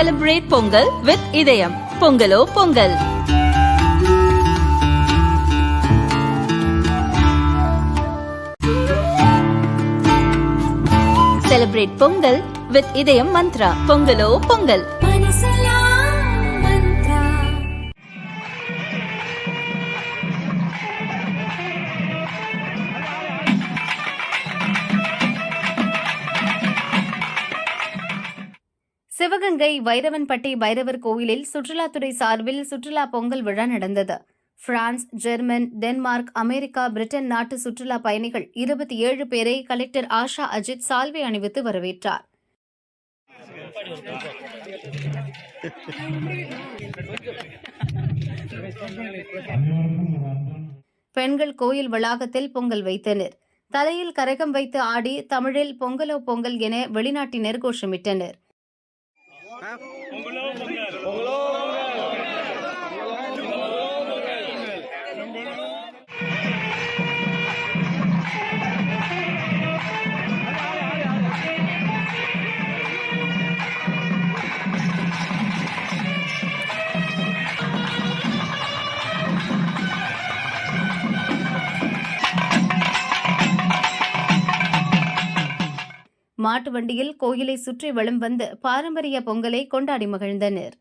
Celebrate Pongal with Idayam. Pongalo Pongal. Celebrate Pongal with Idayam Mantra. Pongalo Pongal. Sivaganga Vairavanpatti Bhairavar கோயிலில் சுற்றுலாத்துறை சார்பில் சுற்றுலா பொங்கல் விழா நடந்தது. France, German, Denmark, America, Britain நாட்டு சுற்றுலா பயணிகள் 27 பேரை கலெக்டர் ஆஷா அஜித் சால்வை அணிவித்து வரவேற்றார். பெண்கள் கோயில் வளாகத்தில் பொங்கல் வைத்தனர். தலையில் கரகம் வைத்து ஆடி தமிழில் பொங்கலோ பொங்கல் என வெளிநாட்டினர் கோஷமிட்டனர். மாட்டு வண்டியில் கோயிலை சுற்றி வலம் வந்து பாரம்பரிய பொங்கலை கொண்டாடி மகிழ்ந்தனர்.